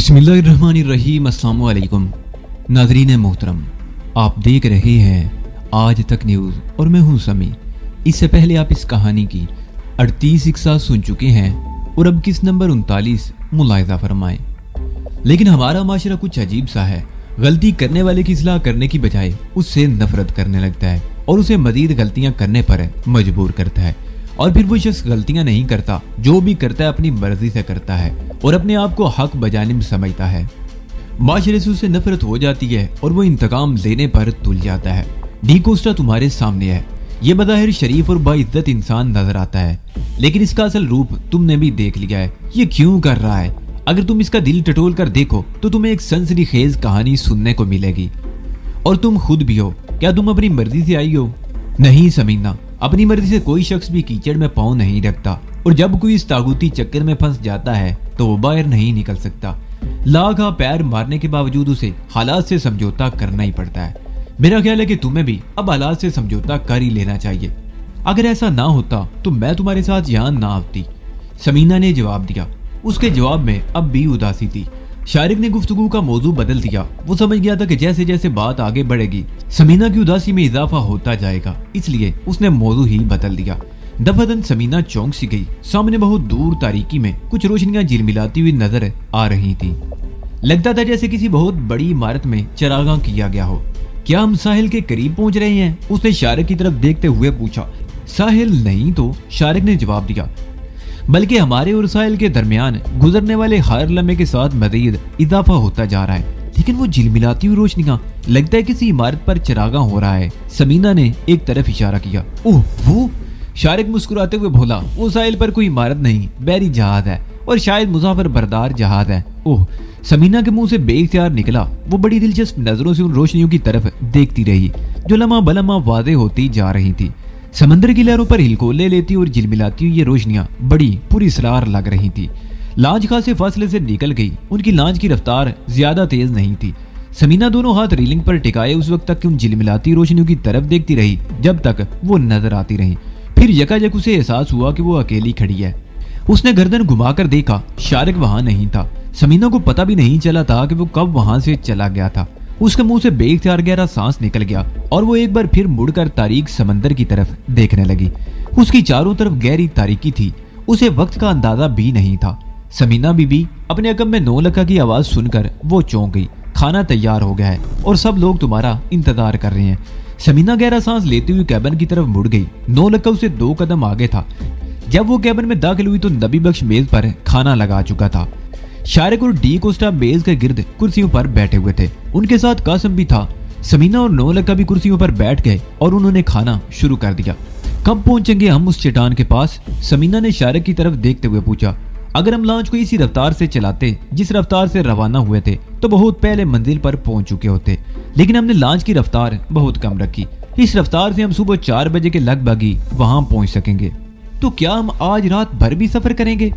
बिस्मिल्लाहिर्रहमानिर्रहीम। अस्सलाम वालेकुम नाज़रीन मोहतरम, आप देख रहे हैं आज तक न्यूज़ और मैं हूं समी। इससे पहले आप इस कहानी की 38 हिस्सा सुन चुके हैं और अब किस नंबर 39 मुलाहिज़ा फरमाएं। लेकिन हमारा माशरा कुछ अजीब सा है। गलती करने वाले की इस्लाह करने की बजाय उससे नफरत करने लगता है और उसे मजीद गलतियां करने पर मजबूर करता है। और फिर वो शख्स गलतियां नहीं करता, जो भी करता है अपनी मर्जी से करता है और अपने आप को हक बजानिब समझता है। माशरे से उसे नफरत हो जाती है और वो इंतकाम लेने पर तुल जाता है। डी कोस्टा तुम्हारे सामने है। ये बज़ाहिर शरीफ और बाइज्जत इंसान नजर आता है, लेकिन इसका असल रूप तुमने भी देख लिया है। ये क्यों कर रहा है? अगर तुम इसका दिल टटोल कर देखो तो तुम्हें एक सनसनीखेज कहानी सुनने को मिलेगी। और तुम खुद भी हो। क्या तुम अपनी मर्जी से आई हो? नहीं समीना, अपनी मर्जी से कोई शख्स भी कीचड़ में पाँव नहीं रखता और जब कोई इस तागूती चक्कर में फंस जाता है तो वो बाहर नहीं निकल सकता। लाख पैर मारने के बावजूद उसे हालात से समझौता करना ही पड़ता है। मेरा ख्याल है कि तुम्हें भी अब हालात से समझौता कर ही लेना चाहिए। अगर ऐसा ना होता तो मैं तुम्हारे साथ यहाँ ना आती, समीना ने जवाब दिया। उसके जवाब में अब भी उदासी थी। शारिक ने गुफ्तगू का मौजू बदल दिया। वो समझ गया था कि जैसे जैसे बात आगे बढ़ेगी समीना की उदासी में इजाफा होता जाएगा, इसलिए उसने मौजू ही बदल दिया। दफादन समीना चौंक सी गई। सामने बहुत दूर तारीकी में कुछ रोशनियां झिलमिलाती हुई नजर आ रही थी। लगता था जैसे किसी बहुत बड़ी इमारत में चरागाह किया गया हो। क्या हम साहिल के करीब पहुंच रहे हैं? उसने शारिक की तरफ देखते हुए पूछा। साहिल नहीं तो, शारिक ने जवाब दिया, बल्कि हमारे और साहिल के दरमियान गुजरने वाले हर लम्हे के साथ मजीद इजाफा होता जा रहा है। लेकिन वो झिलमिलाती हुई रोशनियां, लगता है किसी इमारत पर चरागा हो रहा है। समीना ने एक तरफ इशारा किया। ओह वो! शारिक मुस्कुराते हुए बोला, वो साहिल पर कोई इमारत नहीं, बहरी जहाज है और शायद मुसाफिर बरदार जहाज है। ओह! समीना के मुंह से बेइख्तियार निकला। वो बड़ी दिलचस्प नजरों से उन रोशनियों की तरफ देखती रही जो लम्हा बलम्हा वादे होती जा रही थी। समंदर की लहरों पर हिलकोले लेती और झिलमिलाती हुई ये रोशनियां बड़ी पुरस्रार लग रही थी। लांच खासे फासले से निकल गई। उनकी लांच की रफ्तार ज्यादा तेज नहीं थी। समीना दोनों हाथ रीलिंग पर टिकाए उस वक्त तक उन झिलमिलाती रोशनियों की तरफ देखती रही जब तक वो नजर आती रही। फिर यकायक उसे एहसास हुआ कि वो अकेली खड़ी है। उसने गर्दन घुमाकर देखा, शारिक वहां नहीं था। समीना को पता भी नहीं चला था कि वो कब वहां से चला गया था। उसके मुंह से बेइख्तियार गहरा सांस निकल गया और वो एक बार फिर मुड़कर तारीक समंदर की तरफ देखने लगी। उसकी चारों तरफ गहरी तारीकी थी। उसे वक्त का अंदाजा भी नहीं था। समीना बीबी, अपने अकब में 9 लक्का की आवाज सुनकर वो चौंक गई। खाना तैयार हो गया है और सब लोग तुम्हारा इंतजार कर रहे हैं। समीना गहरा सांस लेती हुई कैबिन की तरफ मुड़ गई। 9 लक्का उसे 2 कदम आगे था। जब वो कैबिन में दाखिल हुई तो नबी बख्श मेज पर खाना लगा चुका था। शारिक और डी कोस्टा मेज के गिर्द कुर्सियों पर बैठे हुए थे। उनके साथ कासिम भी था। समीना और 9 लक्का भी कुर्सियों पर बैठ गए और उन्होंने खाना शुरू कर दिया। कब पहुंचेंगे हम उस चट्टान के पास? समीना ने शारिक की तरफ देखते हुए पूछा। अगर हम लॉन्च को इसी रफ्तार से चलाते जिस रफ्तार से रवाना हुए थे तो बहुत पहले मंजिल पर पहुंच चुके होते, लेकिन हमने लॉन्च की रफ्तार बहुत कम रखी। इस रफ्तार से हम सुबह 4 बजे के लगभग ही वहां पहुंच सकेंगे। तो क्या हम आज रात भर भी सफर करेंगे?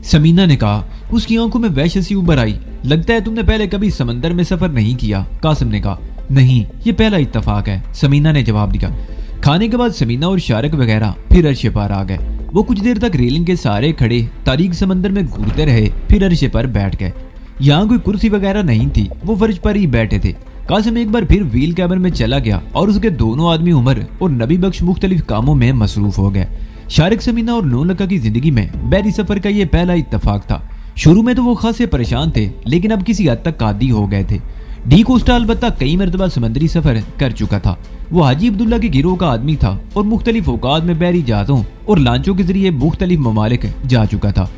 समीना ने कहा। उसकी आंखों में वहशत सी उभर आई। लगता है तुमने पहले कभी समंदर में सफर नहीं किया, कासिम ने कहा। नहीं, ये पहला इत्तफाक है, समीना ने जवाब दिया। खाने के बाद समीना और शारिक वगैरह फिर अर्शे पर आ गए। वो कुछ देर तक रेलिंग के सहारे खड़े तारीक समंदर में घूरते रहे, फिर अर्शे पर बैठ गए। यहाँ कोई कुर्सी वगैरह नहीं थी, वो फर्श पर ही बैठे थे। कासिम एक बार फिर व्हील कैबिन में चला गया और उसके दोनों आदमी उमर और नबी बख्श मुख्तलिफ कामों में मसरूफ हो गए। शारिक, समीना और 9 लक्का की जिंदगी में बहरी सफर का ये पहला इत्तफाक था। शुरू में तो वो खासे परेशान थे, लेकिन अब किसी हद तक कादी हो गए थे। डी कोस्टा अलबत्ता कई मरतबा समंदरी सफर कर चुका था। वो हाजी अब्दुल्ला के गिरोह का आदमी था और मुख्तलिफ औकात में बहरी जहाजों और लांचों के जरिए मुख्तलिफ ममालिक जा चुका था।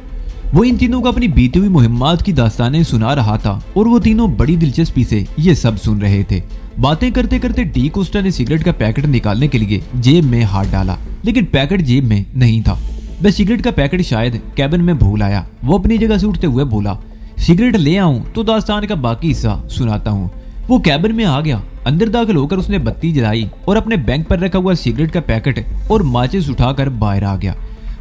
वो इन तीनों को अपनी बीती हुई मुहिम्मात की दास्तानें सुना रहा था और वो तीनों बड़ी दिलचस्पी से ये सब सुन रहे थे। बातें करते करते डी कोस्टा ने सिगरेट का पैकेट निकालने के लिए जेब में हाथ डाला, लेकिन पैकेट जेब में नहीं था। वह सिगरेट का पैकेट शायद कैबिन में भूल आया। वो अपनी जगह से उठते हुए बोला, सिगरेट ले आऊं तो दास्तान का बाकी हिस्सा सुनाता हूँ। वो कैबिन में आ गया। अंदर दाखिल होकर उसने बत्ती जलाई और अपने बैंक पर रखा हुआ सिगरेट का पैकेट और माचिस उठाकर बाहर आ गया।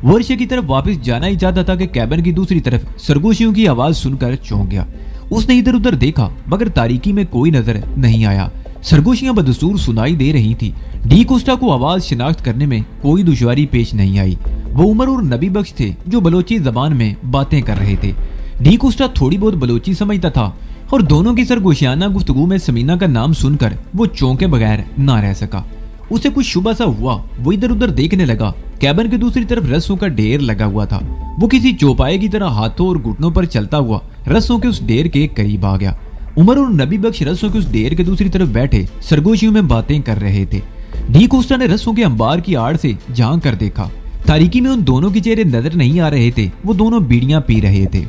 वो अर्शे की तरफ वापस जाना ही चाहता था कि कैबिन की दूसरी तरफ सरगोशियों की आवाज सुनकर चौंक गया। उसने इधर उधर देखा मगर तारीकी में कोई नजर नहीं आया। सरगोशियां बदस्तूर सुनाई दे रही थी। डी कोस्टा को आवाज शिनाख्त करने में कोई दुश्वारी पेश नहीं आई। वो उमर और नबी बख्श थे जो बलोची जबान में बातें कर रहे थे। डी कोस्टा थोड़ी बहुत बलोची समझता था और दोनों की सरगोशियाना गुफ्तगू में समीना का नाम सुनकर वो चौंके बगैर ना रह सका। उसे कुछ शुबा सा हुआ। वो इधर उधर देखने लगा। कैबिन के दूसरी तरफ रस्सों का ढेर लगा हुआ था। वो किसी चौपाए की तरह हाथों और घुटनों पर चलता हुआ रस्सों के उस ढेर के करीब आ गया। उमर और नबी बख्श रस्सों के उस ढेर के दूसरी तरफ बैठे सरगोशियों में बातें कर रहे थे। डी कोस्टा ने रस्सों के अंबार की आड़ से झांक कर देखा। तारीकी में उन दोनों के चेहरे नजर नहीं आ रहे थे। वो दोनों बीड़ियां पी रहे थे।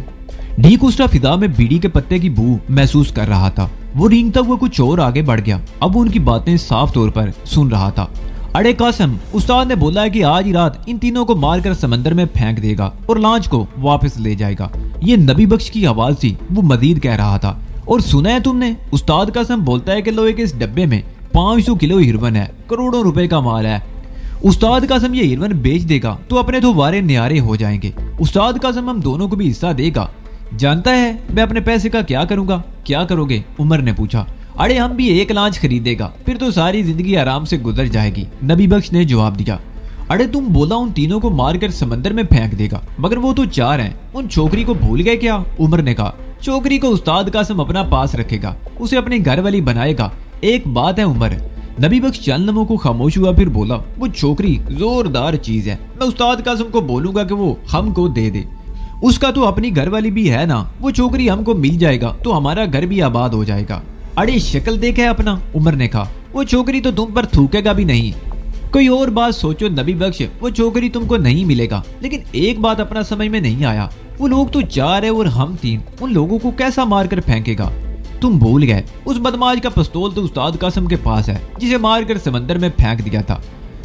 डी कोस्टा फिजा में बीड़ी के पत्ते की बू महसूस कर रहा था। वो रेंगता हुआ कुछ और आगे बढ़ गया। अब वो उनकी बातें साफ तौर पर सुन रहा था। अरे कासम, उस्ताद ने बोला है कि आज ही रात इन तीनों को मारकर समंदर में फेंक देगा और लांच को वापस ले जाएगा। ये नबी बख्श की आवाज थी। वो मजीद कह रहा था, और सुना है तुमने, उस्ताद कासम बोलता है कि लोहे के इस डब्बे में 500 किलो हिरवन है, करोड़ों रुपए का माल है। उस्ताद कासम ये हिरवन बेच देगा तो अपने तो वारे न्यारे हो जाएंगे। उस्ताद कासम हम दोनों को भी हिस्सा देगा। जानता है मैं अपने पैसे का क्या करूंगा? क्या करोगे? उमर ने पूछा। अरे हम भी एक लांच खरीदेगा, फिर तो सारी जिंदगी आराम से गुजर जाएगी, नबी बख्श ने जवाब दिया। अरे तुम बोला उन तीनों को मारकर समंदर में फेंक देगा, मगर वो तो 4 हैं। उन छोकरी को भूल गए क्या? उमर ने कहा। छोकरी को उस्ताद कासम अपना पास रखेगा, उसे अपनी घर वाली बनाएगा। एक बात है उमर। नबी बख्श चंद लम्हों को खामोश हुआ, फिर बोला, वो छोकरी जोरदार चीज है। मैं उस्ताद कासम को बोलूंगा कि वो हमको दे दे। उसका तो अपनी घर वाली भी है ना। वो छोकरी हमको मिल जाएगा तो हमारा घर भी आबाद हो जाएगा। अरे शक्ल देखे अपना, उमर ने कहा। वो छोकरी तो तुम पर थूकेगा भी नहीं। कोई और बात सोचो नबी बख्श, वो छोकरी तुमको नहीं मिलेगा। लेकिन एक बात अपना समझ में नहीं आया, वो लोग तो 4 है और हम 3, उन लोगों को कैसा मारकर फेंकेगा? तुम भूल गए, उस बदमाश का पिस्तौल तो उस्ताद कासम के पास है, जिसे मारकर समंदर में फेंक दिया था।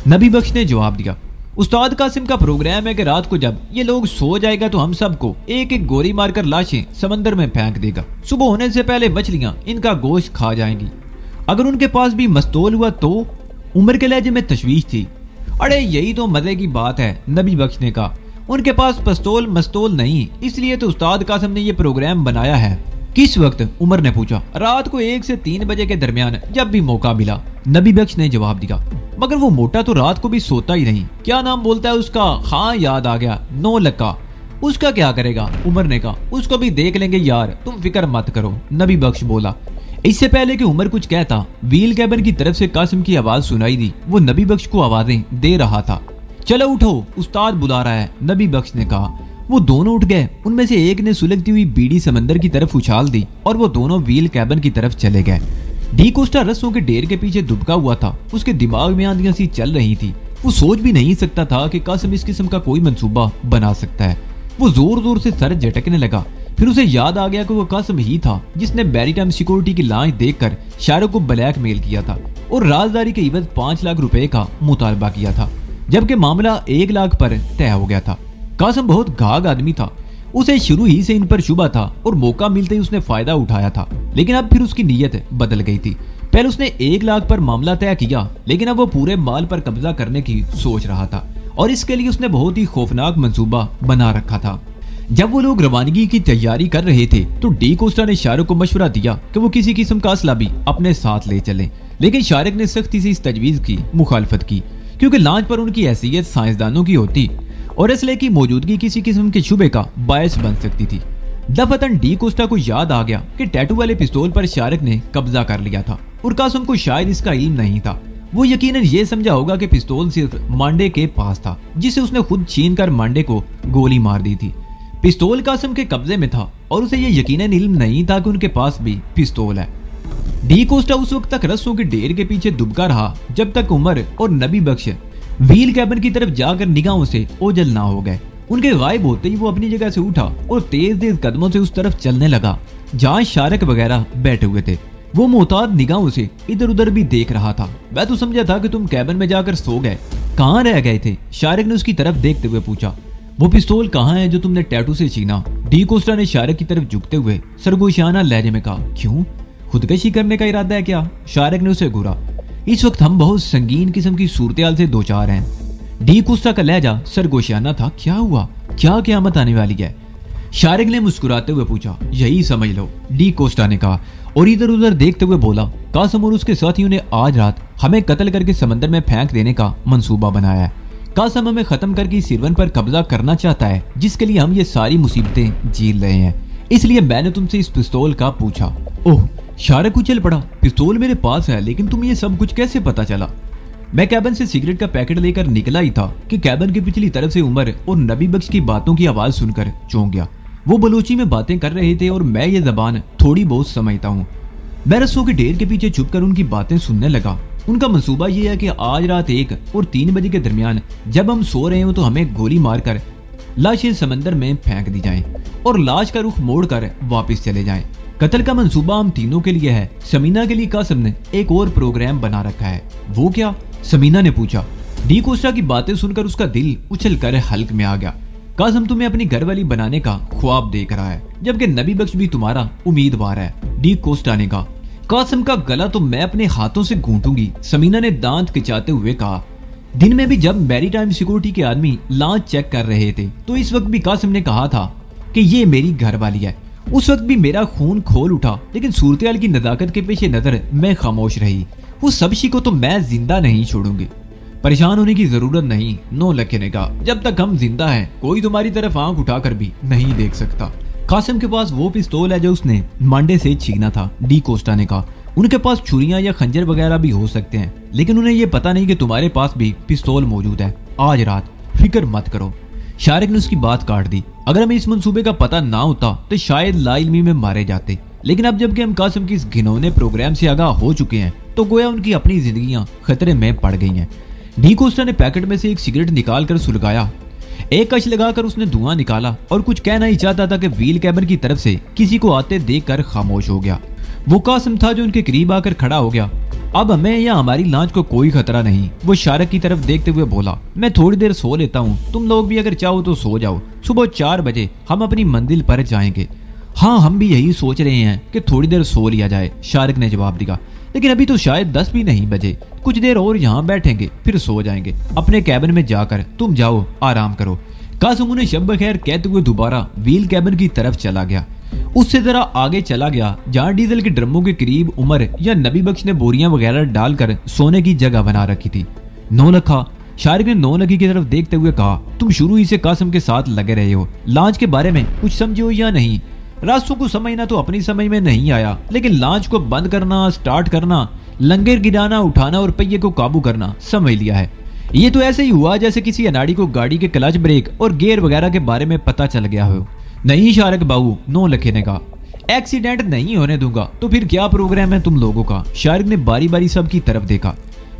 नबी बख्श ने जवाब दिया। उस्ताद कासिम का प्रोग्राम है कि रात को जब ये लोग सो जाएगा तो हम सबको एक एक गोली मारकर लाशें समंदर में फेंक देगा। सुबह होने से पहले मछलियां इनका गोश्त खा जाएंगी। अगर उनके पास भी मस्तौल हुआ तो? उमर के लहजे में तशवीश थी। अरे यही तो मजे की बात है, नबी बख्श ने कहा। उनके पास पिस्तौल मस्तौल नहीं, इसलिए तो उस्ताद कासिम ने ये प्रोग्राम बनाया है। किस वक्त? उमर ने पूछा। रात को 1 से 3 बजे के दरमियान, जब भी मौका मिला, नबी बख्श ने जवाब दिया। मगर वो मोटा तो रात को भी सोता ही नहीं। क्या नाम बोलता है उसका? हाँ याद आ गया, 9 लक्का। उसका क्या करेगा? उमर ने कहा। उसको भी देख लेंगे यार, तुम फिक्र मत करो, नबी बख्श बोला। इससे पहले कि उमर कुछ कहता, व्हील कैबिन की तरफ से कासिम की आवाज सुनाई दी। वो नबी बख्श को आवाजें दे रहा था। चलो उठो, उस्ताद बुला रहा है, नबी बख्श ने कहा। वो दोनों उठ गए। उनमें से एक ने सुलगती हुई बीड़ी समंदर की तरफ उछाल दी और वो दोनों व्हील कैबिन की तरफ चले गए। डी कोस्टा रस्सों के ढेर के पीछे दुबका हुआ था। उसके दिमाग में आंधियां सी चल रही थी। वो सोच भी नहीं सकता था कि कासिम इस किस्म का कोई मंसूबा बना सकता है। वो जोर जोर से सर झटकने लगा। फिर उसे याद आ गया कि वो कासिम ही था जिसने मैरीटाइम सिक्योरिटी की लांच देखकर शाहरुख को ब्लैकमेल किया था और राजदारी के इवज 5 लाख रुपए का मुतालबा किया था, जबकि मामला 1 लाख पर तय हो गया था। कासिम बहुत घाघ आदमी था। उसे शुरू ही से इन पर शुबा था और मौका मिलते ही उसने फायदा उठाया था। लेकिन अब फिर उसकी नीयत बदल गई थी। पहले उसने 1 लाख पर मामला तय किया, लेकिन अब वो पूरे माल पर कब्जा करने की सोच रहा था और इसके लिए उसने बहुत ही खौफनाक मंसूबा बना रखा था। जब वो लोग रवानगी की तैयारी कर रहे थे तो डी कोस्टा ने शाहरुख को मशवरा दिया कि वो किसी किस्म का असला भी अपने साथ ले चले। लेकिन शाहरुख ने सख्ती से इस तजवीज की मुखालफत की, क्योंकि लांच पर उनकी हैसियत साइंसदानों की होती और असले की मौजूदगी किसी किस्म के शुबे का बायस बन सकती थी। दफतन डी कोस्टा को याद आ गया कि टैटू वाले पिस्तौल पर शाहरुख ने कब्जा कर लिया था और कासिम को शायद इसका इल्म नहीं था। वो यकीनन ये समझा होगा कि पिस्तौल सिर्फ मांडे के पास था, जिसे उसने खुद छीन कर मांडे को गोली मार दी थी। पिस्तौल कासिम के कब्जे में था और उसे ये यकीनन इल्म नहीं था कि उनके पास भी पिस्तौल है। डी कोस्टा उस वक्त तक रस्सों के ढेर के पीछे दुबका रहा जब तक उमर और नबी बख्श व्हील कैबिन की तरफ जाकर निगाहों से ओझल ना हो गए। उनके गायब होते ही वो अपनी जगह से उठा और तेज तेज कदमों से उस तरफ चलने लगा जहां शाहरुख वगैरह बैठे हुए थे। वो मोहताज निगाहों से इधर उधर भी देख रहा था। मैं तो समझा था कि तुम कैबिन में जाकर सो गए, कहाँ रह गए थे? शाहरुख ने उसकी तरफ देखते हुए पूछा। वो पिस्तौल कहाँ है जो तुमने टैटू से छीना? डी कोस्टा ने शाहरुख की तरफ झुकते हुए सरगोशियाना लहजे में कहा। क्यों, खुदकशी करने का इरादा है क्या? शाहरुख ने उसे घूरा। इस वक्त हम बहुत संगीन किस्म की सूरत-ए-हाल से दो चार हैं। डी कोस्टा का लहजा सरगोशियाना था। क्या हुआ? क्या क़यामत आने वाली है? शाहरुख ने मुस्कुराते हुए पूछा। यही समझ लो, डी कोस्टा ने कहा और इधर उधर देखते हुए बोला। कासिम और उसके साथियों ने आज रात हमें कत्ल करके समंदर में फेंक देने का मंसूबा बनाया है। कासिम हमें खत्म करके इस सिरवन पर कब्जा करना चाहता है, जिसके लिए हम ये सारी मुसीबतें झेल रहे हैं। इसलिए मैंने तुमसे इस पिस्तौल का पूछा। ओह, शारक उछल पड़ा। पिस्तौल मेरे पास है, लेकिन तुम्हें ये सब कुछ कैसे पता चला? मैं कैबिन से सिगरेट का पैकेट लेकर निकला ही था कि कैबिन की पिछली तरफ से उमर और नबी बख्श की बातों की आवाज सुनकर चौंक गया। वो बलोची में बातें कर रहे थे और मैं ये जबान थोड़ी बहुत समझता हूँ। मैं रस्सों के ढेर के पीछे छुपकर उनकी बातें सुनने लगा। उनका मंसूबा ये है कि आज रात 1 और 3 बजे के दरमियान जब हम सो रहे हो तो हमें गोली मारकर लाशें समंदर में फेंक दी जाएं और लाश का रुख मोड़कर वापस चले जाएं। कत्ल का मंसूबा हम तीनों के लिए है। समीना के लिए कासिम ने एक और प्रोग्राम बना रखा है। वो क्या? समीना ने पूछा। डी कोस्टा की बातें सुनकर उसका दिल उछलकर हल्क में आ गया। कासिम तुम्हें अपनी घरवाली बनाने का ख्वाब देख रहा है, जबकि नबी बख्श भी तुम्हारा उम्मीदवार है, डी कोस्टा ने कहा। कासिम का गला तो मैं अपने हाथों से घूंटूंगी, समीना ने दांत खिंचाते हुए कहा। दिन में भी जब मैरीटाइम सिक्योरिटी के आदमी लांच चेक कर रहे थे तो इस वक्त भी कासिम ने कहा था कि ये मेरी घरवाली है। उस वक्त भी मेरा खून खोल उठा, लेकिन सूरत-ए-हाल की नजाकत के पेश नजर मैं खामोश रही। उस सबशी को तो मैं जिंदा नहीं छोड़ूंगी। परेशान होने की जरूरत नहीं, नो लखे ने कहा। जब तक हम जिंदा हैं कोई तुम्हारी तरफ आंख उठाकर भी नहीं देख सकता। कासिम के पास वो पिस्तौल है जो उसने मांडे से छीना था, डी कोस्टा ने कहा। उनके पास छुरियां या खंजर वगैरह भी हो सकते हैं, लेकिन उन्हें ये पता नहीं कि तुम्हारे पास भी पिस्तौल मौजूद है। आज रात फिक्र मत करो। शारिक ने उसकी बात काट दी। अगर हमें इस मंसूबे का पता ना होता तो शायद लाइलमी में मारे जाते, लेकिन अब जबकि हम कासिम की इस घिनौने प्रोग्राम से आगाह हो चुके हैं तो गोया उनकी अपनी जिंदगियां खतरे में पड़ गई हैं। डी कोस्टा ने पैकेट में से एक सिगरेट निकालकर सुलगाया। एक कश लगाकर उसने धुआं निकाला और कुछ कहना ही चाहता था कि व्हील कैबिन की तरफ से किसी को आते देखकर खामोश हो गया। वो कासिम था जो उनके करीब आकर खड़ा हो गया। अब हमें या हमारी लांच को कोई खतरा नहीं, वो शारक की तरफ देखते हुए बोला। मैं थोड़ी देर सो लेता हूँ, तुम लोग भी अगर चाहो तो सो जाओ। सुबह 4 बजे हम अपनी मंजिल पर जाएंगे। हाँ, हम भी यही सोच रहे हैं कि थोड़ी देर सो लिया जाए, शारक ने जवाब दिया। लेकिन अभी तो शायद 10 भी नहीं बजे। कुछ देर और यहाँ बैठेंगे फिर सो जाएंगे। अपने कैबिन में जाकर तुम जाओ, आराम करो। कासिम उन्हें शब बखैर कहते हुए दोबारा व्हील कैबिन की तरफ चला गया। उससे जरा आगे चला गया जहाँ डीजल के ड्रमों के करीब उमर या नबी बख्श ने बोरियां वगैरह डालकर सोने की जगह बना रखी थी। 9 लखा, शारिक ने 9 लखी की तरफ देखते हुए कहा। तुम शुरू ही से कासिम के साथ लगे रहे हो। लॉन्च के बारे में कुछ समझे हो या नहीं? रास्तों को समझना तो अपनी समझ में नहीं आया, लेकिन लॉन्च को बंद करना, स्टार्ट करना, लंगर गिराना, उठाना और पहिए को काबू करना समझ लिया है। ये तो ऐसे ही हुआ जैसे किसी अनाड़ी को गाड़ी के क्लच ब्रेक और गियर वगैरह के बारे में पता चल गया हो। नहीं शारक बाबू, 9 लखे ने कहा। एक्सीडेंट नहीं होने दूंगा। तो फिर क्या प्रोग्राम है तुम लोगों का? शारिक ने बारी बारी सबकी तरफ देखा।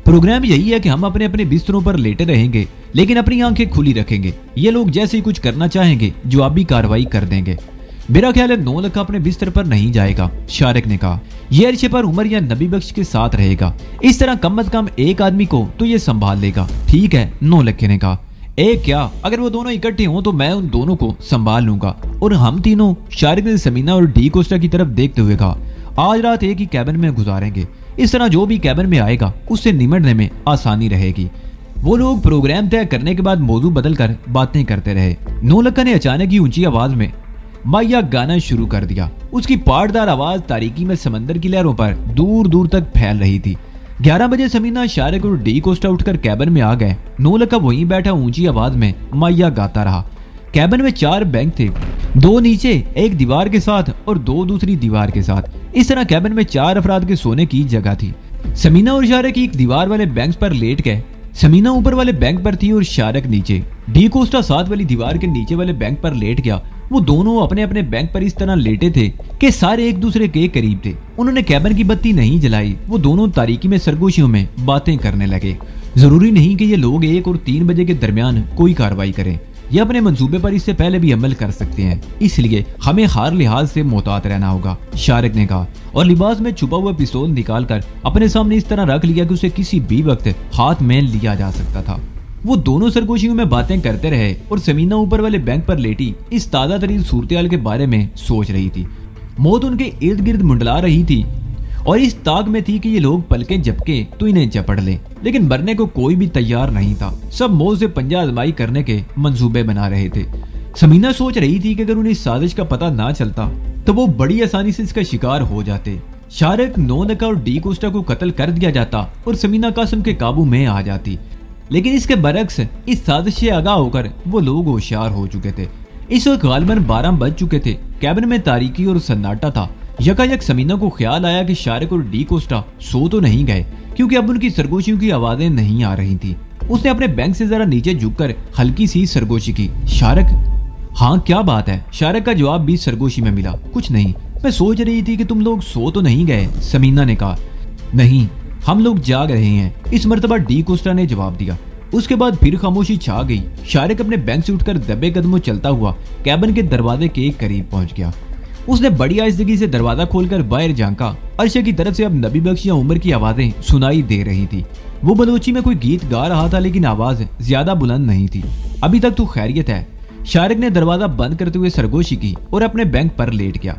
प्रोग्राम यही है कि हम अपने अपने बिस्तरों पर लेटे रहेंगे, लेकिन अपनी आंखें खुली रखेंगे। ये लोग जैसे ही कुछ करना चाहेंगे जवाबी कार्रवाई कर देंगे। मेरा ख्याल है 9 लखा अपने बिस्तर पर नहीं जाएगा, शारिक ने कहा। ये अरशे पर उमर या नबी बख्श के साथ रहेगा। इस तरह कम से कम एक आदमी को तो ये संभाल लेगा। ठीक है, 9 लखे ने कहा। एक क्या, अगर वो दोनों इकट्ठे हों तो मैं उन दोनों को संभाल लूंगा। और हम तीनों, शारिक ने समीना और डी कोस्टा की तरफ देखते हुए कहा, आज रात एक ही कैबिन में गुजारेंगे। इस तरह जो भी कैबिन में आएगा उससे निमटने में आसानी रहेगी। वो लोग प्रोग्राम तय करने के बाद मौजू बदल कर बातें करते रहे। 9 लखा ने अचानक ही ऊंची आवाज में माया गाना शुरू कर दिया। उसकी पाटदार आवाज तारीकी में समंदर की लहरों पर दूर दूर तक फैल रही थी। 11 बजे समीना, शारिक और डी कोस्टा उठकर कैबिन में आ गए। 9 लखा वहीं बैठा ऊंची आवाज में माया गाता रहा। कैबिन में 4 बैंक थे, 2 नीचे एक दीवार के साथ और 2 दूसरी दीवार के साथ। इस तरह कैबिन में 4 अफराद के सोने की जगह थी। समीना और शारिक एक दीवार वाले बैंक पर लेट गए। समीना ऊपर वाले बैंक पर थी और शारिक नीचे। डी कोस्टा साथ वाली दीवार के नीचे वाले बैंक पर लेट गया। वो दोनों अपने अपने बैंक पर इस तरह लेटे थे कि सारे एक दूसरे के करीब थे। उन्होंने कैबिन की बत्ती नहीं जलाई। वो दोनों तारीकी में सरगोशियों में बातें करने लगे। जरूरी नहीं कि ये लोग 1 और 3 बजे के दरमियान कोई कार्रवाई करें। ये अपने मंसूबे पर इससे पहले भी अमल कर सकते हैं, इसलिए हमें हर लिहाज से मोहतात रहना होगा, शारिक ने कहा। और लिबास में छुपा हुआ पिस्तौल निकालकर अपने सामने इस तरह रख लिया कि उसे किसी भी वक्त हाथ में लिया जा सकता था। वो दोनों सरगोशियों में बातें करते रहे और समीना ऊपर वाले बैंक पर लेटी इस ताजा तरीन सूरत-ए-हाल के बारे में सोच रही थी। मौत उनके इर्द गिर्द मंडला रही थी और इस ताक में थी कि ये लोग पलकें झपके तो इन्हें झपड़ लें, लेकिन मरने को कोई भी तैयार नहीं था। सब मौत से पंजा आजमाई करने के मंसूबे बना रहे थे। समीना सोच रही थी कि अगर उन्हें इस साजिश का पता ना चलता तो वो बड़ी आसानी से इसका शिकार हो जाते। शारिक, 9 लखा और डी कोस्टा को कत्ल कर दिया जाता और समीना कासिम के काबू में आ जाती। लेकिन इसके बरक्स इस साजिश से आगाह होकर वो लोग होशियार हो चुके थे। इस वक्त गालिबन 12 बज चुके थे। कैबिन में तारीकी और सन्नाटा था। यकायक समीना को ख्याल आया कि शारिक और डी कोस्टा सो तो नहीं गए, क्योंकि अब उनकी सरगोशियों की आवाजें नहीं आ रही थी। उसने अपने बैंक से जरा नीचे झुककर हल्की सी सरगोशी की। शारिक? हाँ, क्या बात है? शारिक का जवाब भी सरगोशी में मिला। कुछ नहीं, मैं सोच रही थी कि तुम लोग सो तो नहीं गए, समीना ने कहा। नहीं, हम लोग जाग रहे हैं, इस मर्तबा डी कोस्टा ने जवाब दिया। उसके बाद फिर खामोशी छा गई। शारिक अपने बैंक से उठकर दबे कदमों चलता हुआ कैबिन के दरवाजे के करीब पहुंच गया। उसने बड़ी आहिस्तगी से दरवाजा खोलकर बाहर झांका। अर्शे की तरफ से अब नबी बख्श या उमर की आवाजें सुनाई दे रही थी। वो बलोची में कोई गीत गा रहा था, लेकिन आवाज ज्यादा बुलंद नहीं थी। अभी तक तो खैरियत है? शारिक ने दरवाजा बंद करते हुए सरगोशी की और अपने बैंक पर लेट गया।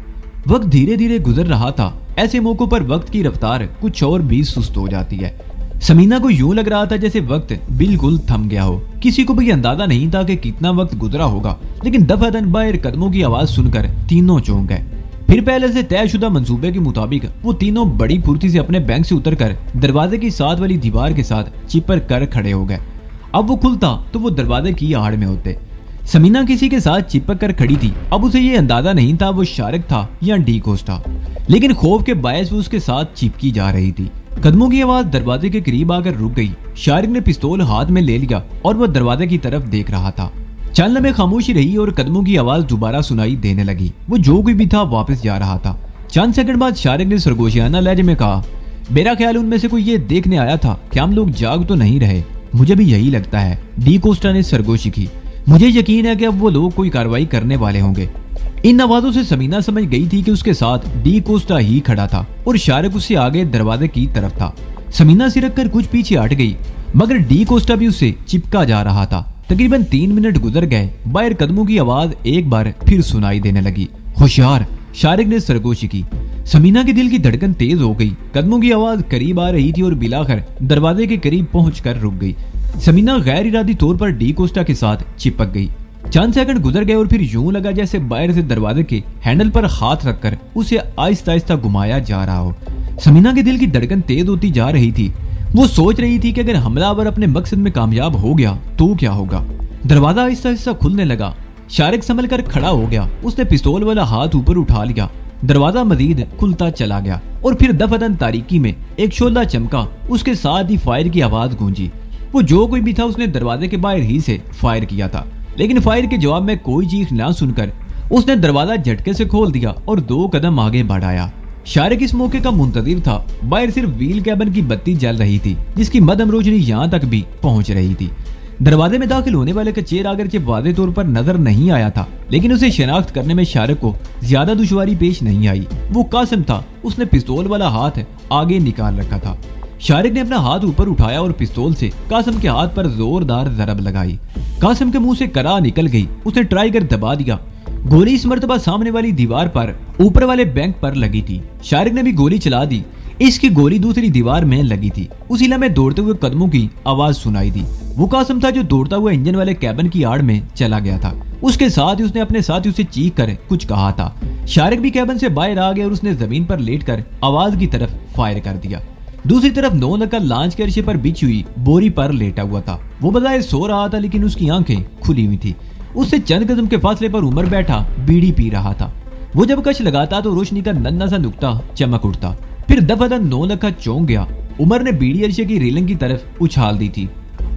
वक्त धीरे धीरे गुजर रहा था। ऐसे मौकों पर वक्त की रफ्तार कुछ और भी सुस्त हो जाती है। समीना को यूं लग रहा था जैसे वक्त बिल्कुल थम गया हो। किसी को भी अंदाजा नहीं था कि कितना वक्त गुजरा होगा, लेकिन दफादन बाहर कदमों की आवाज सुनकर तीनों चौंक गए। फिर पहले से तयशुदा मंसूबे के मुताबिक वो तीनों बड़ी फुर्ती से अपने बैंक से उतरकर दरवाजे की साथ वाली दीवार के साथ चिपक कर खड़े हो गए। अब वो खुलता तो वो दरवाजे की आड़ में होते। समीना किसी के साथ चिपक कर खड़ी थी। अब उसे ये अंदाजा नहीं था वो शारिक था या डी कोस्टा, लेकिन खौफ के बायस वो उसके साथ चिपकी जा रही थी। कदमों की आवाज दरवाजे के करीब आकर रुक गई। शारिक ने पिस्तौल हाथ में ले लिया और वह दरवाजे की तरफ देख रहा था। चंद लम्हे खामोशी रही और कदमों की आवाज दोबारा सुनाई देने लगी। वो जो कोई भी था वापस जा रहा था। चंद सेकंड बाद शारिक ने सरगोशियाना लहजे में कहा, मेरा ख्याल उनमें से कोई ये देखने आया था कि हम लोग जाग तो नहीं रहे। मुझे भी यही लगता है, डी कोस्टा ने सरगोशी की। मुझे यकीन है कि अब वो लोग कोई कार्रवाई करने वाले होंगे। इन आवाजों से समीना समझ गई थी कि उसके साथ डी कोस्टा ही खड़ा था और शारिक उससे आगे दरवाजे की तरफ था। समीना सिरक कर कुछ पीछे हट गई, मगर डी कोस्टा भी उससे चिपका जा रहा था। तकरीबन 3 मिनट गुजर गए। बाहर कदमों की आवाज एक बार फिर सुनाई देने लगी। होशियार, शारिक ने सरगोशी की। समीना के दिल की धड़कन तेज हो गई। कदमों की आवाज करीब आ रही थी और बिलाखिर दरवाजे के करीब पहुंचकर रुक गई। समीना गैर इरादी तौर पर डी कोस्टा के साथ चिपक गई। चंद सेकंड गुजर गए और फिर यूं लगा जैसे बाहर से दरवाजे के हैंडल पर हाथ रखकर उसे आहिस्ता आहिस्ता घुमाया जा रहा हो। समीना के दिल की धड़कन तेज होती जा रही थी। वो सोच रही थी कि अगर हमलावर अपने मकसद में कामयाब हो गया तो क्या होगा। दरवाजा आहिस्ता आहिस्ता खुलने लगा। शारिक संभल कर खड़ा हो गया। उसने पिस्तौल वाला हाथ ऊपर उठा लिया। दरवाजा मजीद खुलता चला गया और फिर दफादन तारीकी में एक शोला चमका। उसके साथ ही फायर की आवाज गूंजी। वो जो कोई भी था उसने दरवाजे के बाहर ही से फायर किया था, लेकिन फायर के जवाब में कोई चीख ना सुनकर उसने दरवाजा झटके से खोल दिया और 2 कदम आगे बढ़ाया। शारिक इस मौके का मुंतजिर था। बाहर सिर्फ व्हील कैबिन की बत्ती जल रही थी, जिसकी मध्यम रोशनी यहाँ तक भी पहुंच रही थी। दरवाजे में दाखिल होने वाले का चेहरा अगरचे वाज़ेह तौर पर नजर नहीं आया था, लेकिन उसे शनाख्त करने में शारिक को ज्यादा दुश्वारी पेश नहीं आई। वो कासिम था। उसने पिस्तौल वाला हाथ आगे निकाल रखा था। शारिक ने अपना हाथ ऊपर उठाया और पिस्तौल से कासिम के हाथ पर जोरदार जरब लगाई। कासिम के मुंह से करा निकल गई। उसने ट्राई कर दबा दिया। गोली इस मर्तबा सामने वाली दीवार पर ऊपर वाले बैंक पर लगी थी। शारिक ने भी गोली चला दी। इसकी गोली दूसरी दीवार में लगी थी। उसी लम्हे दौड़ते हुए कदमों की आवाज सुनाई दी। वो कासिम था जो दौड़ता हुआ इंजन वाले कैबिन की आड़ में चला गया था। उसके साथ ही उसने अपने साथियों से चीख कर कुछ कहा था। शारिक भी कैबिन से बाहर आ गया और उसने जमीन पर लेटकर आवाज की तरफ फायर कर दिया। दूसरी तरफ 9 नक्का लांच के अर्शे पर बिछी हुई बोरी पर लेटा हुआ था। वो बजाय सो रहा था, लेकिन उसकी आंखें खुली हुई थी। उससे चंद कदम के फासले पर उमर बैठा बीड़ी पी रहा था। वो जब कश लगाता तो रोशनी का नन्हा सा नुक्ता चमक उठता। फिर दफादन 9 नक्का चौंक गया। उमर ने बीड़ी अर्शे की रेलिंग की तरफ उछाल दी थी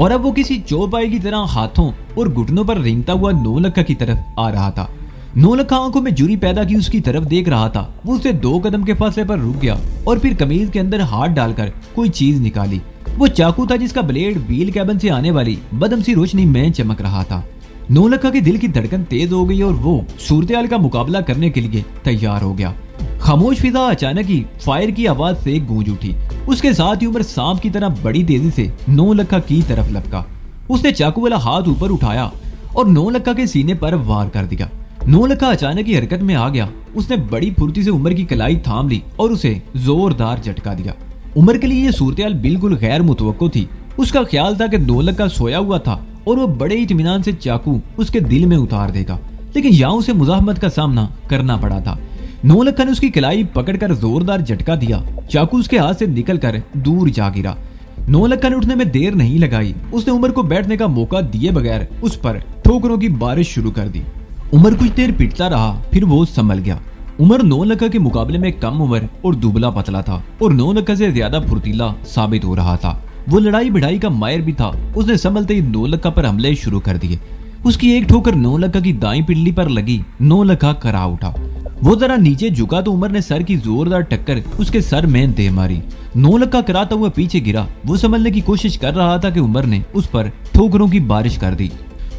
और अब वो किसी चौपाई की तरह हाथों और घुटनों पर रेंगता हुआ 9 नक्का की तरफ आ रहा था। 9 नक्का आंखों में जुरी पैदा की उसकी तरफ देख रहा था। वो उससे 2 कदम के फासले पर रुक गया और फिर कमीज के अंदर हाथ डालकर कोई चीज निकाली। वो चाकू था जिसका ब्लेड व्हील कैबिन से आने वाली बदम सी रोशनी में चमक रहा था। 9 नक्का के दिल की धड़कन तेज हो गई और वो सूरत-ए-हाल का मुकाबला करने के लिए तैयार हो गया। खामोश फिजा अचानक ही फायर की आवाज से गूंज उठी। उसके साथ ही उमर सांप की तरह बड़ी तेजी से 9 नक्का की तरफ लपका। उसने चाकू वाला हाथ ऊपर उठाया और 9 नक्का के सीने पर वार कर दिया। 9 नक्का अचानक ही हरकत में आ गया। उसने बड़ी फुर्ती से उमर की कलाई थाम ली और उसे जोरदार झटका दिया। उमर के लिए यह सूरत-ए-हाल बिल्कुल गैर मुतवक्को थी। उसका ख्याल था कि 9 नक्का सोया हुआ था और वो बड़े इत्मीनान से चाकू उसके दिल में उतार देगा, लेकिन यहाँ उसे मुजाहमत का सामना करना पड़ा था। 9 नक्का ने उसकी कलाई पकड़कर जोरदार झटका दिया। चाकू उसके हाथ से निकलकर दूर जा गिरा। 9 नक्का ने उठने में देर नहीं लगाई। उसने उमर को बैठने का मौका दिए बगैर उस पर ठोकरों की बारिश शुरू कर दी। उमर कुछ देर पिटता रहा, फिर वो संभल गया। उमर 9 लखा के मुकाबले में कम उम्र और दुबला पतला था और 9 लखा से ज्यादा फुर्तीला साबित हो रहा था। वो लड़ाई भिड़ाई का माहिर भी था। उसने संभलते ही 9 लखा पर हमले शुरू कर दिए। उसकी एक ठोकर 9 लखा की दाई पिंडली पर लगी। 9 लखा करा उठा। वो जरा नीचे झुका तो उमर ने सर की जोरदार टक्कर उसके सर में दे मारी। 9 लखा कराता हुआ पीछे गिरा। वो संभलने की कोशिश कर रहा था कि उमर ने उस पर ठोकरों की बारिश कर दी।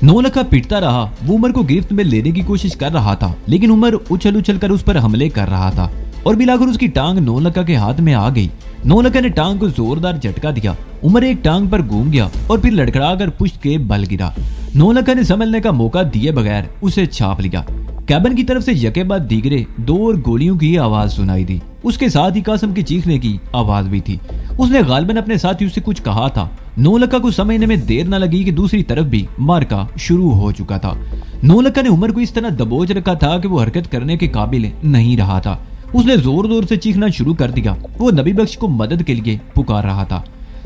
9 लखा पिटता रहा। वो उमर को गिरफ्त में लेने की कोशिश कर रहा था, लेकिन उमर उछल उछल कर उस पर हमले कर रहा था और मिलाकर उसकी टांग 9 लखा के हाथ में आ गई। 9 लखा ने टांग को जोरदार झटका दिया। उमर एक टांग पर घूम गया और फिर लड़खड़ाकर पुश्त के बल गिरा। 9 लखा ने संभलने का मौका दिए बगैर उसे छाप लिया। कैबिन की तरफ से यके बाद दीगरे 2 और गोलियों की आवाज सुनाई दी। उसके साथ ही कासम के चीखने की आवाज भी थी। उसने गालिबन अपने साथियों से कुछ कहा था। 9 लखा को समझने में देर न लगी कि दूसरी तरफ भी मार्का शुरू हो चुका था। 9 लखा ने उमर को इस तरह दबोच रखा था कि वो हरकत करने के काबिल नहीं रहा था। उसने जोर जोर से चीखना शुरू कर दिया। वो नबी बख्श को मदद के लिए पुकार रहा था।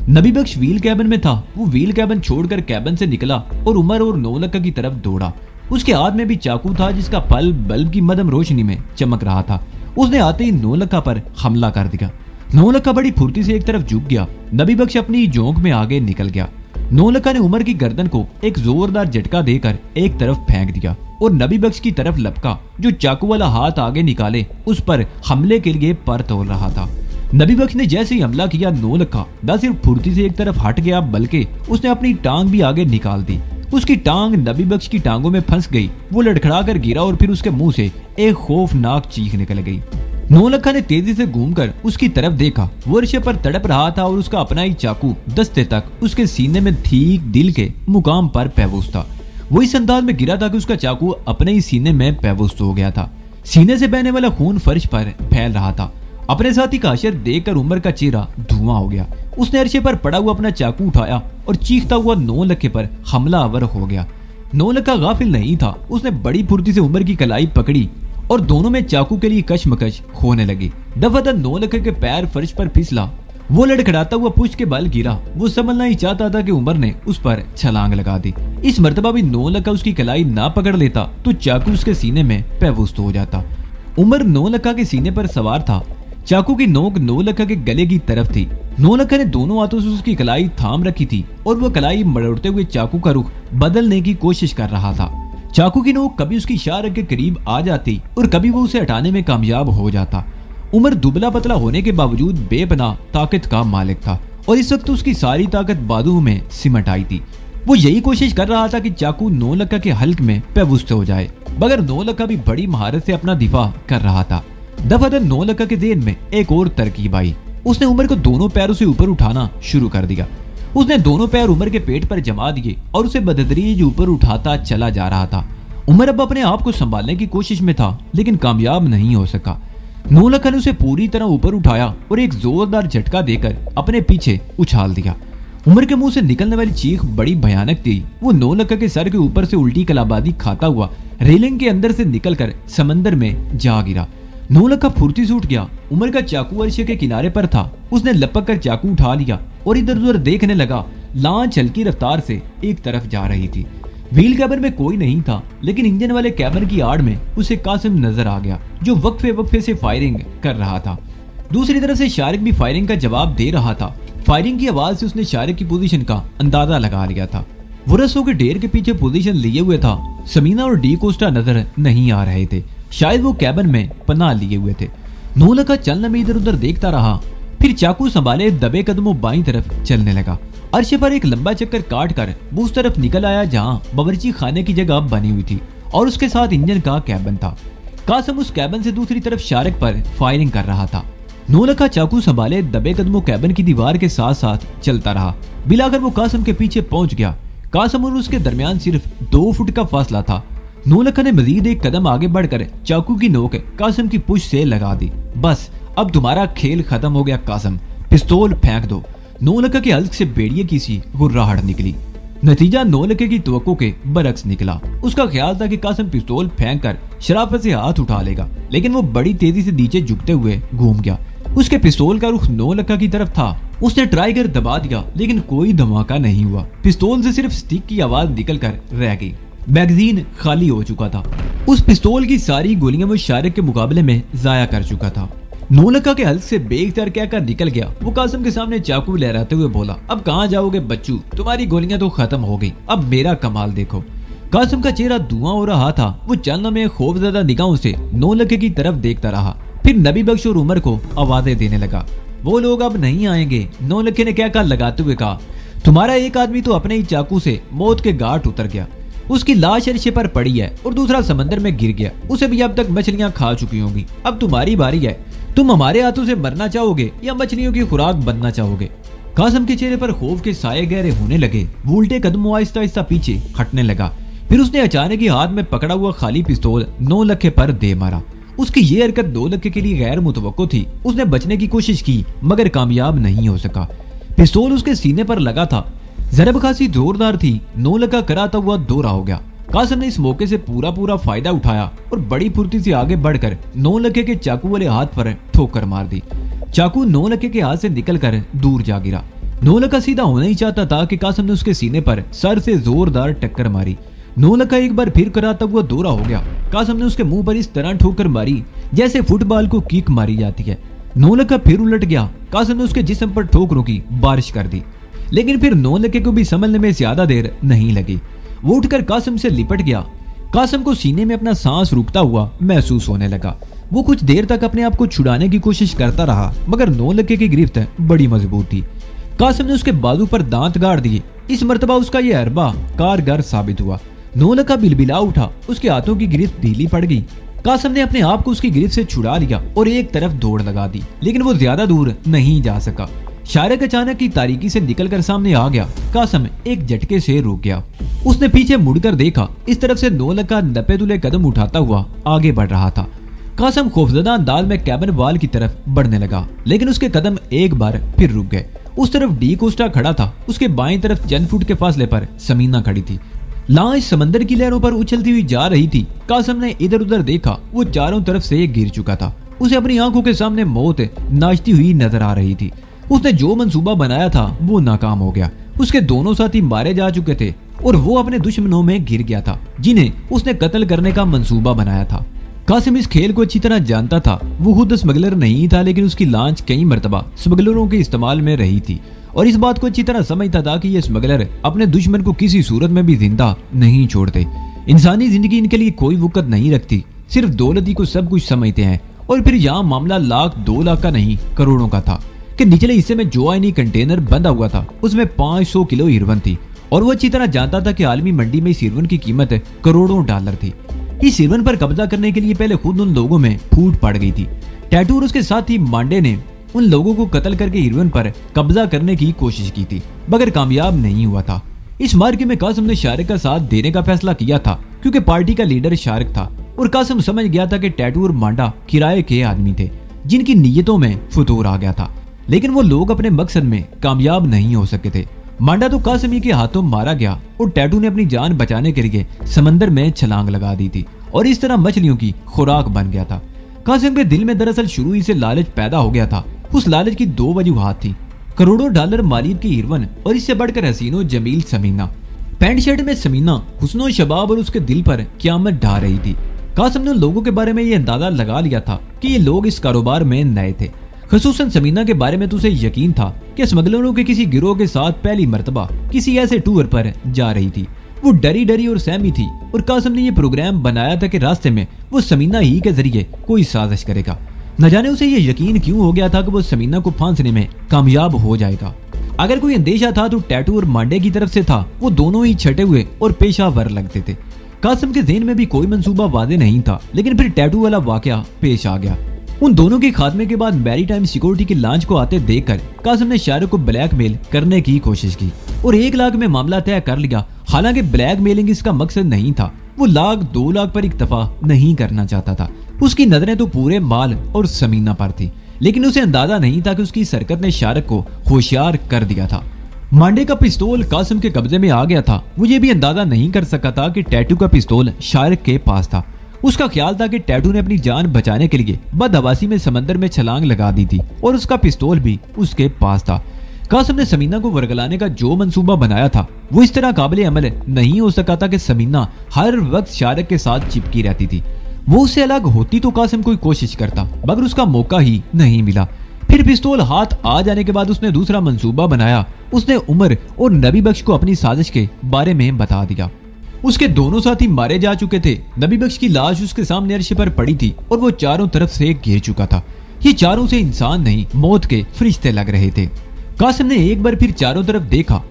नबी बख्श व्हील कैबिन में था। वो व्हील कैबिन छोड़कर कैबिन से निकला और उमर और 9 लखा की तरफ दौड़ा। उसके हाथ में भी चाकू था जिसका फल बल्ब की मदम रोशनी में चमक रहा था। उसने आते ही 9 लखा पर हमला कर दिया। 9 लखा बड़ी फुर्ती से एक तरफ झुक गया। नबी बख्श अपनी जोंक में आगे निकल गया। 9 लखा ने उमर की गर्दन को एक जोरदार झटका देकर एक तरफ फेंक दिया और नबी बख्श की तरफ लपका, जो चाकू वाला हाथ आगे निकाले उस पर हमले के लिए पर तोल रहा था। नबी बख्श ने जैसे ही हमला किया, 9 लखा न सिर्फ फुर्ती से एक तरफ हट गया बल्कि उसने अपनी टांग भी आगे निकाल दी। उसकी टांग नबी बख्श की टांगों में फंस गई। वो लड़खड़ा कर गिरा और फिर उसके मुंह से एक खौफनाक चीख निकल गई। 9 लखा ने तेजी से घूमकर उसकी तरफ देखा। वो अर्शे पर तड़प रहा था और उसका अपना ही चाकू दस्ते तक उसके सीने में ठीक दिल के मुकाम पर पैबूस था। वो इस अंदाज में गिरा था कि उसका चाकू अपने ही सीने में पैबूस हो गया था। सीने से बहने वाला खून फर्श पर फैल रहा था। अपने साथी का हशर देखकर उमर का चेहरा धुआं हो गया। उसने अर्शे पर पड़ा हुआ अपना चाकू उठाया और चीखता हुआ 9 लखे पर हमलावर हो गया। 9 लखा गाफिल नहीं था। उसने बड़ी फुर्ती से उमर की कलाई पकड़ी और दोनों में चाकू के लिए कशमकश होने लगी। दफादन 9 लखे के पैर फर्श पर फिसला। वो लड़खड़ाता हुआ पुष्ट के बल गिरा। वो समझना ही चाहता था कि उमर ने उस पर छलांग लगा दी। इस मर्तबा भी 9 लखा उसकी कलाई ना पकड़ लेता तो चाकू उसके सीने में पैवस्त हो जाता। उमर 9 लखा के सीने पर सवार था। चाकू की नोक 9 लखा के गले की तरफ थी। 9 लखा ने दोनों हाथों से उसकी कलाई थाम रखी थी और वो कलाई मरोड़ते हुए चाकू का रुख बदलने की कोशिश कर रहा था। चाकू की नोक कभी उसकी शाहरग के करीब आ जाती और कभी वो उसे हटाने में कामयाब हो जाता। उमर दुबला पतला होने के बावजूद बेपनाह ताकत का मालिक था और इस वक्त उसकी सारी ताकत बाजुओं में सिमट आई थी। वो यही कोशिश कर रहा था कि चाकू 9 लखा के हल्क में पैवस्त हो जाए, मगर 9 लखा भी बड़ी महारत से अपना दिफा कर रहा था। दफादन 9 लखा के ज़हन में एक और तरकीब आई। उसने उमर को दोनों पैरों से ऊपर उठाना शुरू कर दिया। उसने दोनों पैर उमर के पेट पर जमा दिए और उसे बदतदरीज ऊपर उठाता चला जा रहा था। उमर अब अपने आप को संभालने की कोशिश में था, लेकिन कामयाब नहीं हो सका। 9 लखा ने उसे पूरी तरह ऊपर उठाया और एक जोरदार झटका देकर अपने पीछे उछाल दिया। उमर के मुंह से निकलने वाली चीख बड़ी भयानक थी। वो 9 लखा के सर के ऊपर से उल्टी कलाबादी खाता हुआ रेलिंग के अंदर से निकलकर समंदर में जा गिरा। 9 लखा फुर्ती से उठ गया। उमर का चाकू अर्शे के किनारे पर था। उसने लपक कर चाकू उठा लिया और इधर उधर देखने लगा। लांच हल्की रफ्तार से एक तरफ जा रही थी। व्हील कैबिन में कोई नहीं था, लेकिन इंजन वाले कैबिन की आड़ में उसे कासिम नजर आ गया, जो वक्फे वक्फे से फायरिंग कर रहा था। दूसरी तरफ से शारिक भी फायरिंग का जवाब दे रहा था। फायरिंग की आवाज से उसने शारिक की पोजीशन का अंदाजा लगा लिया था। वो रस्सों के ढेर के पीछे पोजीशन लिए हुए था। समीना और डी कोस्टा नजर नहीं आ रहे थे। शायद वो कैबिन में पनाह लिए हुए थे। 9 लखा चलने में इधर उधर देखता रहा, फिर चाकू संभाले दबे कदमों बाईं तरफ चलने लगा। अर्शे पर एक लंबा चक्कर काट कर वो उस तरफ निकल आया जहां बावर्ची खाने की जगह बनी हुई थी और उसके साथ इंजन का कैबिन था। कासिम उस कैबिन से दूसरी तरफ शारिक पर फायरिंग कर रहा था। 9 लखा चाकू संभाले दबे कदमों कैबिन की दीवार के साथ साथ चलता रहा। बिलाकर वो कासिम के पीछे पहुंच गया। कासिम और उसके दरमियान सिर्फ 2 फुट का फासला था। 9 लखा ने मजीद एक कदम आगे बढ़कर चाकू की नोक कासिम की पुश से लगा दी। बस अब तुम्हारा खेल खत्म हो गया कासिम, पिस्तौल फेंक दो। 9 लखा के हल्क से बेड़िए की सी गुर्राहट निकली। नतीजा 9 लखे की तवक्को के बरक्स निकला। उसका ख्याल था कि कासिम पिस्तौल फेंक कर शराफत से हाथ उठा लेगा, लेकिन वो बड़ी तेजी से नीचे झुकते हुए घूम गया। उसके पिस्तौल का रुख 9 लखा की तरफ था। उसने ट्राई कर दबा दिया, लेकिन कोई धमाका नहीं हुआ। पिस्तौल से सिर्फ स्टिक की आवाज निकल कर रह गई। मैगजीन खाली हो चुका था। उस पिस्तौल की सारी गोलियां वो शारिक के मुकाबले में जाया कर चुका था। नौलखा के हल्क से बेइख्तियार कहकर निकल गया। वो कासिम के सामने चाकू लहराते हुए बोला, अब कहाँ जाओगे बच्चू, तुम्हारी गोलियां तो खत्म हो गई, अब मेरा कमाल देखो। कासिम का चेहरा धुआं हो रहा था। वो चंद में खौफजदा निगाहों से नौलखे की तरफ देखता रहा, फिर नबी बख्श और उमर को आवाजें देने लगा। वो लोग अब नहीं आएंगे। नौलखे ने कहकर लगाते हुए कहा, तुम्हारा एक आदमी तो अपने ही चाकू से मौत के घाट उतर गया, उसकी लाश अरशे पर पड़ी है और दूसरा समंदर में गिर गया, उसे भी अब तक मछलियां खा चुकी होंगी। अब तुम्हारी बारी है, तुम हमारे हाथों से मरना चाहोगे या मछलियों की खुराक बनना चाहोगे। कासिम के चेहरे पर खौफ के साये गहरे होने लगे। वो उल्टे कदमों आहिस्ता आहिस्ता पीछे हटने लगा। फिर उसने अचानक ही हाथ में पकड़ा हुआ खाली पिस्तौल नौलखे पर दे मारा। उसकी ये हरकत नौलखे के लिए गैर मुतवक्को थी। उसने बचने की कोशिश की मगर कामयाब नहीं हो सका। पिस्तौल उसके सीने पर लगा था। जरब खासी जोरदार थी। नौलखा कराता हुआ दौरा हो गया। कासिम ने इस मौके से पूरा फायदा उठाया और बड़ी फुर्ती से आगे बढ़कर नौलखे के चाकू वाले हाथ पर ठोकर मार दी। चाकू नौलखे के हाथ से निकलकर दूर जा गिरा। नौलखा सीधा होना ही चाहता था कि कासिम ने उसके सीने पर सर से जोरदार टक्कर मारी। नौलखा एक बार फिर कराता हुआ दौरा हो गया। कासिम ने उसके मुंह पर इस तरह ठोकर मारी जैसे फुटबॉल को किक मारी जाती है। नौलखा फिर उलट गया। कासिम ने उसके जिस्म पर ठोकरों की बारिश कर दी, लेकिन फिर नौलखे को भी संभलने में ज्यादा देर नहीं लगी। वो उठकर कासिम से लिपट गया। कासिम को सीने में अपना सांस रुकता हुआ महसूस होने लगा। वो कुछ देर तक अपने आप को छुड़ाने की कोशिश करता रहा मगर नौलखे की गिरफ्त बड़ी मजबूत थी। कासिम ने उसके बाजू पर दांत गाड़ दिए। इस मर्तबा उसका यह हरबा कारगर साबित हुआ। नौलखा बिलबिला उठा। उसके हाथों की गिरफ्त ढीली पड़ गई। कासिम ने अपने आप को उसकी गिरफ्त से छुड़ा लिया और एक तरफ दौड़ लगा दी, लेकिन वो ज्यादा दूर नहीं जा सका। शारिक अचानक की तारीकी से निकलकर सामने आ गया। कासिम एक झटके से रुक गया। उसने पीछे मुड़कर देखा। इस तरफ से नौलखा नपे-तुले कदम उठाता हुआ आगे बढ़ रहा था। कासिम खौफजदा अंदाज में कैबिन वाल की तरफ बढ़ने लगा, लेकिन उसके कदम एक बार फिर रुक गए। उस तरफ डी कोस्टा खड़ा था। उसके बाएं तरफ चंद फुट के फासले पर समीना खड़ी थी। लाश समंदर की लहरों पर उछलती हुई जा रही थी। कासिम ने इधर उधर देखा। वो चारों तरफ से गिर चुका था। उसे अपनी आंखों के सामने मौत नाचती हुई नजर आ रही थी। उसने जो मंसूबा बनाया था वो नाकाम हो गया। उसके दोनों साथी मारे जा चुके थे और वो अपने दुश्मनों में गिर गया था जिन्हें उसने कत्ल करने का मंसूबा बनाया था। कासिम इस खेल को अच्छी तरह जानता था। वो खुद स्मगलर नहीं था, लेकिन उसकी लांच कई मर्तबा स्मगलरों के इस्तेमाल में रही थी और इस बात को अच्छी तरह समझता था कि ये स्मगलर अपने दुश्मन को किसी सूरत में भी जिंदा नहीं छोड़ते। इंसानी जिंदगी इनके लिए कोई वक़्त नहीं रखती। सिर्फ दौलत ही को सब कुछ समझते हैं। और फिर यहाँ मामला लाख 2 लाख का नहीं करोड़ों का था कि निचले हिस्से में जो आईनी कंटेनर बंधा हुआ था उसमें 500 किलो हीरोइन थी और वो अच्छी तरह जानता था कि आलमी मंडी में इस हीरोइन की कीमत करोड़ों डॉलर थी। इस हीरोइन पर कब्जा करने के लिए पहले खुद उन लोगों में फूट पड़ गई थी। टैटू और उसके साथ ही मांडे ने उन लोगों को कत्ल करके हीरोइन पर कब्जा करने की कोशिश की थी मगर कामयाब नहीं हुआ था। इस मार्के में कासिम ने शारिक का साथ देने का फैसला किया था क्योंकि पार्टी का लीडर शारिक था और कासिम समझ गया था कि टैटू और मांडा किराए के आदमी थे जिनकी नीयतों में फतूर आ गया था, लेकिन वो लोग अपने मकसद में कामयाब नहीं हो सके थे। मांडा तो कासिम के हाथों मारा गया और टैटू ने अपनी जान बचाने के लिए समंदर में छलांग लगा दी थी और इस तरह मछलियों की खुराक बन गया था। कासिम के दिल में दरअसल शुरू ही से लालच पैदा हो गया था। उस लालच की 2 वजूहात थी, करोड़ों डॉलर मालियत की हीरोइन और इससे बढ़कर हसीनो जमील समीना। पैंट शर्ट में समीना हुस्नो शबाब और उसके दिल पर क़यामत ढा रही थी। कासिम ने लोगों के बारे में ये अंदाजा लगा लिया था कि ये लोग इस कारोबार में नए थे। खसूसन समीना के बारे में तो उसे यकीन था कि स्मगलरों के किसी गिरोह के साथ पहली मर्तबा किसी ऐसे टूर पर जा रही थी। वो डरी डरी और सहमी थी और कासिम ने यह प्रोग्राम बनाया था कि रास्ते में वो समीना ही के जरिए कोई साजिश करेगा। न जाने उसे यह यकीन क्यों हो गया था कि वो समीना को फांसने में कामयाब हो जाएगा। अगर कोई अंदेशा था तो टैटू और मांडे की तरफ से था। वो दोनों ही छटे हुए और पेशावर लगते थे। कासिम के ज़हन में भी कोई मंसूबा वादे नहीं था, लेकिन फिर टैटू वाला वाकया पेश आ गया। उन दोनों के खात्मे के बाद मैरीटाइम सिक्योरिटी की लॉन्च को आते देखकर कासिम ने शारिक को ब्लैकमेल करने की कोशिश की और 1 लाख में मामला तय कर लिया। हालांकि ब्लैकमेलिंग इसका मकसद नहीं था। वो 1 लाख 2 लाख पर इक्तफा नहीं करना चाहता था। उसकी नजरें तो पूरे माल और समीना पर थी, लेकिन उसे अंदाजा नहीं था कि उसकी सरकत ने शारिक को होशियार कर दिया था। मांडे का पिस्तौल कासिम के कब्जे में आ गया था। वो ये भी अंदाजा नहीं कर सका था कि टैटू का पिस्तौल शारिक के पास था। उसका ख्याल था कि टैटू ने अपनी जान बचाने के लिए बदहवासी में समंदर में छलांग लगा दी थी और उसका पिस्तौल भी उसके पास था। कासिम ने समीना को वरगलाने का जो मंसूबा बनाया था वो इस तरह काबिल अमल नहीं हो सका था कि समीना हर वक्त शारक के साथ चिपकी रहती थी। वो उससे अलग होती तो कासिम कोई कोशिश करता, मगर उसका मौका ही नहीं मिला। फिर पिस्तौल हाथ आ जाने के बाद उसने दूसरा मंसूबा बनाया। उसने उमर और नबी बख्श को अपनी साजिश के बारे में बता दिया। उसके दोनों साथी मारे जा चुके थे। नबी बख्श की लाश उसके सामने अर्श पर पड़ी थी और वो चारों तरफ से घिर चुका था। ये चारों से इंसान नहीं, मौत के फरिश्ते लग रहे थे। कासिम ने एक बार फिर चारों तरफ देखा।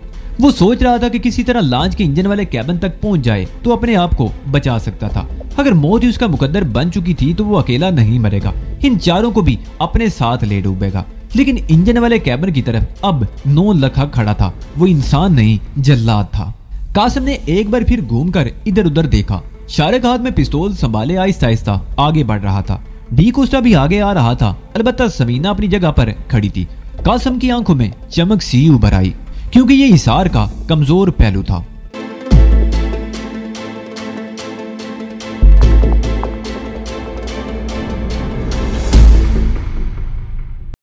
वो सोच रहा था कि किसी तरह लॉन्च के इंजन वाले कैबिन तक पहुंच जाए तो अपने आप को बचा सकता था। अगर मौत ही उसका मुकद्दर बन चुकी थी तो वो अकेला नहीं मरेगा, इन चारों को भी अपने साथ ले डूबेगा। लेकिन इंजन वाले कैबिन की तरफ अब 9 लखा खड़ा था। वो इंसान नहीं, जल्लाद था। कासिम ने एक बार फिर घूमकर इधर उधर देखा। शारक हाथ में पिस्तौल संभाले आहिस्ता आहिस्ता आगे बढ़ रहा था। डी कोस्टा भी आगे आ रहा था। अलबत्ता समीना अपनी जगह पर खड़ी थी। कासिम की आंखों में चमक सी उभर आई, क्योंकि ये हिसार का कमजोर पहलू था।